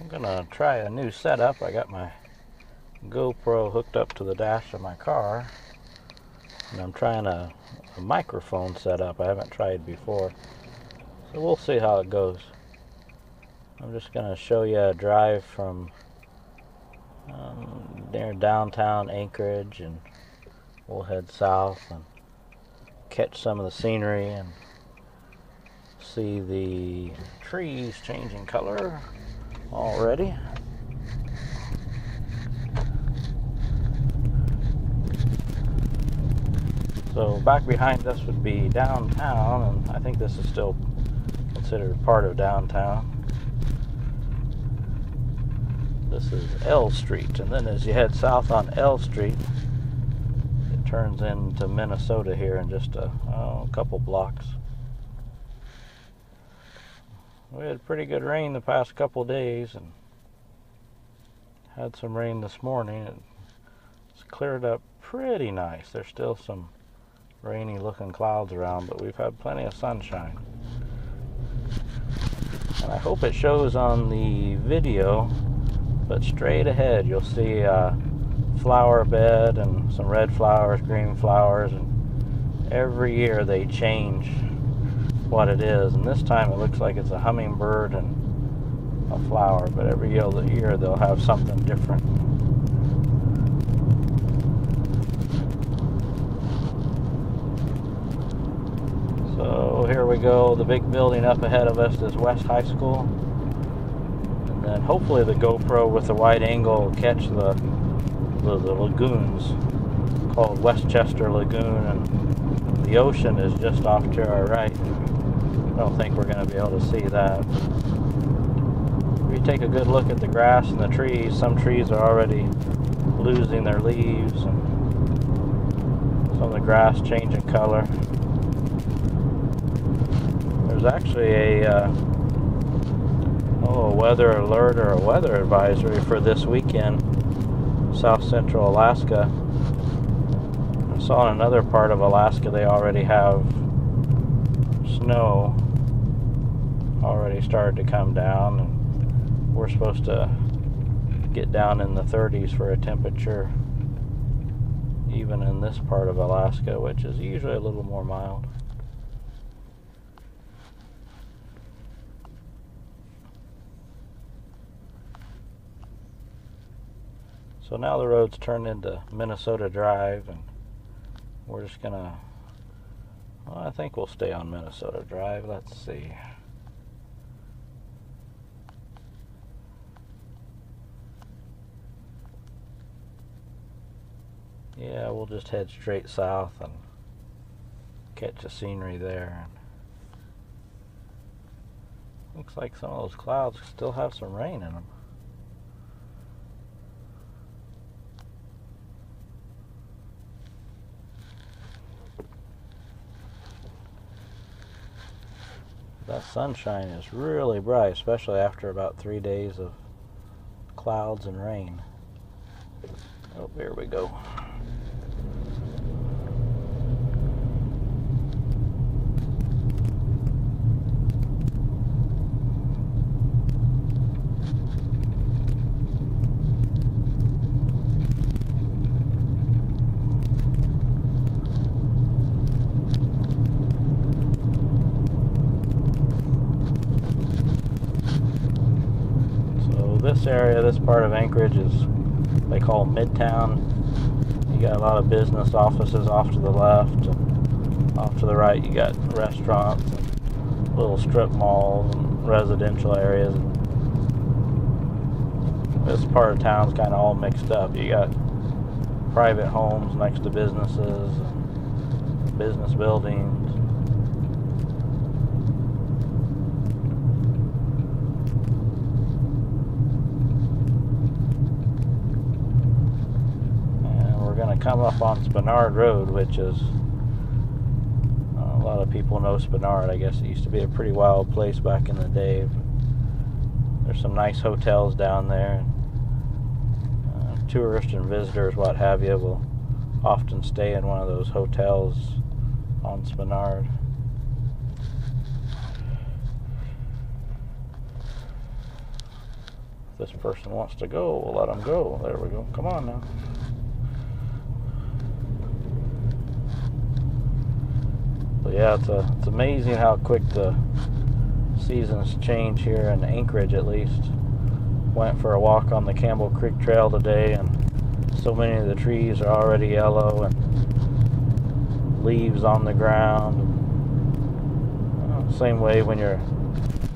I'm gonna try a new setup. I got my GoPro hooked up to the dash of my car, and I'm trying a microphone setup I haven't tried before, so we'll see how it goes. I'm just gonna show you a drive from near downtown Anchorage, and we'll head south and catch some of the scenery and see the trees changing color already. So back behind us would be downtown, and I think this is still considered part of downtown. This is L Street, and then as you head south on L Street, it turns into Minnesota here in just a couple blocks. We had pretty good rain the past couple days, and had some rain this morning. It's cleared up pretty nice. There's still some rainy looking clouds around, but we've had plenty of sunshine. And I hope it shows on the video, but straight ahead you'll see a flower bed and some red flowers, green flowers, and every year they change what it is, and this time it looks like it's a hummingbird and a flower, but every year they'll have something different. So here we go. The big building up ahead of us is West High School, and then hopefully the GoPro with the wide angle will catch the lagoons called Westchester Lagoon, and the ocean is just off to our right. I don't think we're going to be able to see that. If you take a good look at the grass and the trees, some trees are already losing their leaves, and some of the grass changing color. There's actually a weather alert or a weather advisory for this weekend, South Central Alaska. I saw in another part of Alaska they already have snow already started to come down, and we're supposed to get down in the 30s for a temperature even in this part of Alaska, which is usually a little more mild. So now the road's turned into Minnesota Drive, and we're just gonna, well, I think we'll stay on Minnesota Drive. Let's see. Yeah, we'll just head straight south and catch the scenery there. Looks like some of those clouds still have some rain in them. That sunshine is really bright, especially after about 3 days of clouds and rain. Oh, here we go. This area, this part of Anchorage is they call Midtown. You got a lot of business offices off to the left, and off to the right you got restaurants and little strip malls and residential areas. This part of town's kind of all mixed up. You got private homes next to businesses and business buildings. Come up on Spenard Road, which is a lot of people know Spenard. I guess it used to be a pretty wild place back in the day. There's some nice hotels down there. Tourists and visitors, what have you, will often stay in one of those hotels on Spenard. If this person wants to go, we'll let them go. There we go. Come on now. But yeah, it's amazing how quick the seasons change here in Anchorage, at least. Went for a walk on the Campbell Creek Trail today, and so many of the trees are already yellow and leaves on the ground. Same way when you're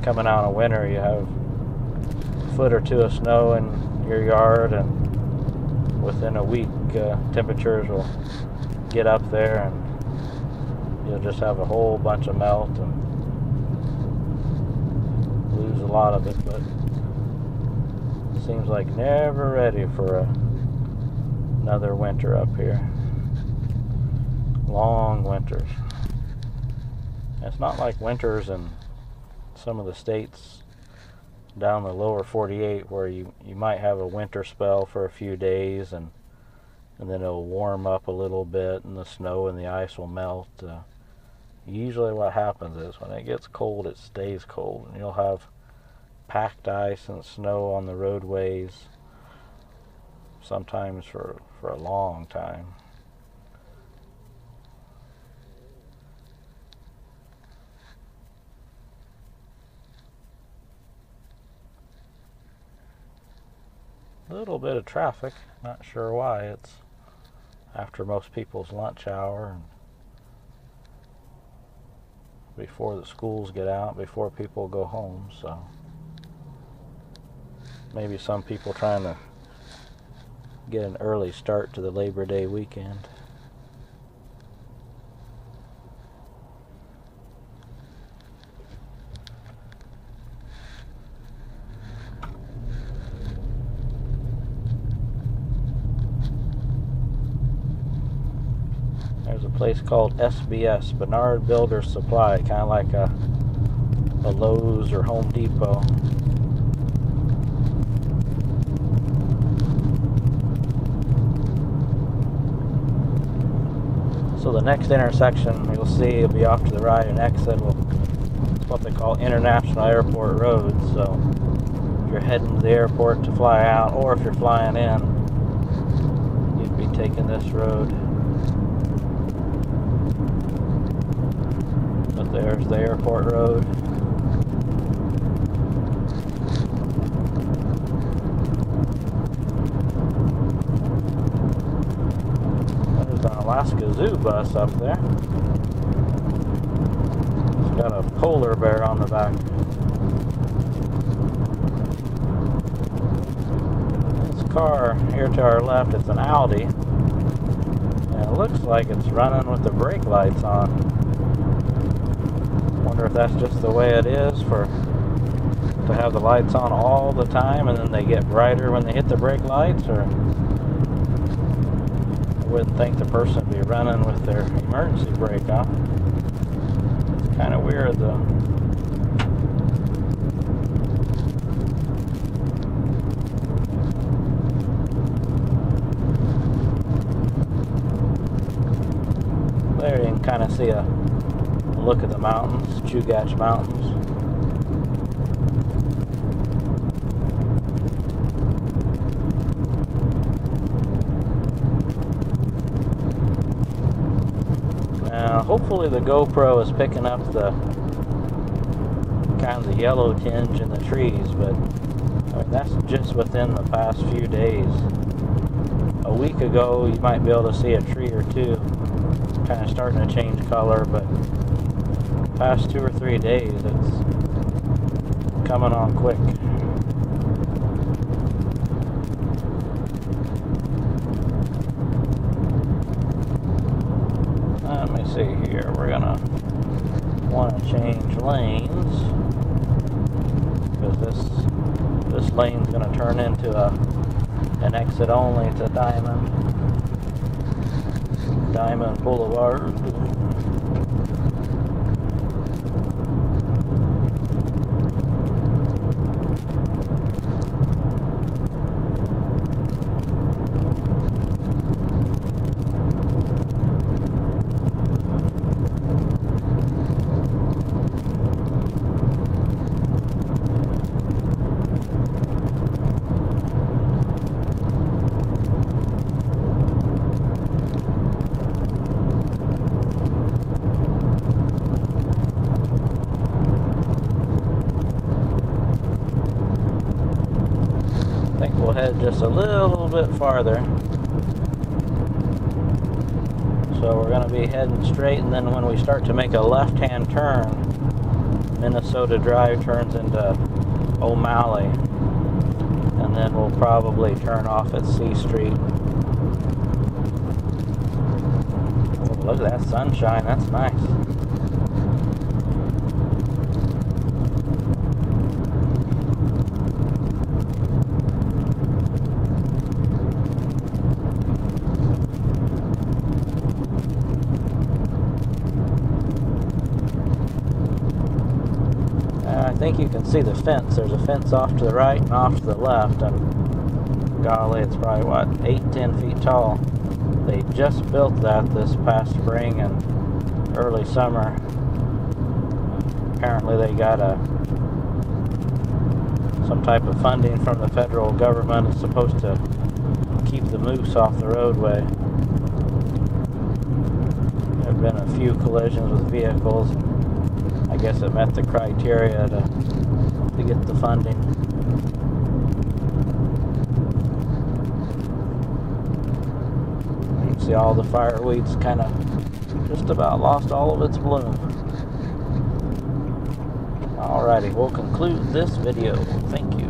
coming out of winter, you have a foot or two of snow in your yard, and within a week temperatures will get up there and you'll just have a whole bunch of melt and lose a lot of it. But it seems like never ready for another winter up here. Long winters. It's not like winters in some of the states down the lower 48 where you might have a winter spell for a few days and then it'll warm up a little bit and the snow and the ice will melt. Usually what happens is when it gets cold, it stays cold, and you'll have packed ice and snow on the roadways sometimes for a long time. A little bit of traffic, not sure why. It's after most people's lunch hour and before the schools get out, before people go home, so maybe some people trying to get an early start to the Labor Day weekend. There's a place called SBS, Bernard Builder Supply, kind of like a Lowe's or Home Depot. So the next intersection you'll see will be off to the right and exit. It's what they call International Airport Road. So if you're heading to the airport to fly out, or if you're flying in, you'd be taking this road. But there's the airport road. There's an Alaska Zoo bus up there. It's got a polar bear on the back. This car here to our left, it's an AWD. And it looks like it's running with the brake lights on. Wonder if that's just the way it is to have the lights on all the time and then they get brighter when they hit the brake lights, or I wouldn't think the person would be running with their emergency brake on. It's kind of weird though. There you can kind of see a look at the mountains, Chugach Mountains. Now, hopefully the GoPro is picking up the kind of the yellow tinge in the trees, but I mean, that's just within the past few days. A week ago, you might be able to see a tree or two kind of starting to change color, but past 2 or 3 days, it's coming on quick. Let me see here. We're gonna want to change lanes because this lane's gonna turn into an exit only to Diamond Boulevard. head just a little bit farther. So we're going to be heading straight, and then when we start to make a left-hand turn, Minnesota Drive turns into O'Malley, and then we'll probably turn off at C Street. Oh, look at that sunshine, that's nice. I think you can see the fence. There's a fence off to the right and off to the left, and golly, it's probably, what, 8-10 feet tall. They just built that this past spring and early summer. Apparently they got some type of funding from the federal government. It's supposed to keep the moose off the roadway. There have been a few collisions with vehicles. I guess it met the criteria to get the funding. You can see all the fireweed's kind of just about lost all of its bloom. Alrighty, we'll conclude this video. Thank you.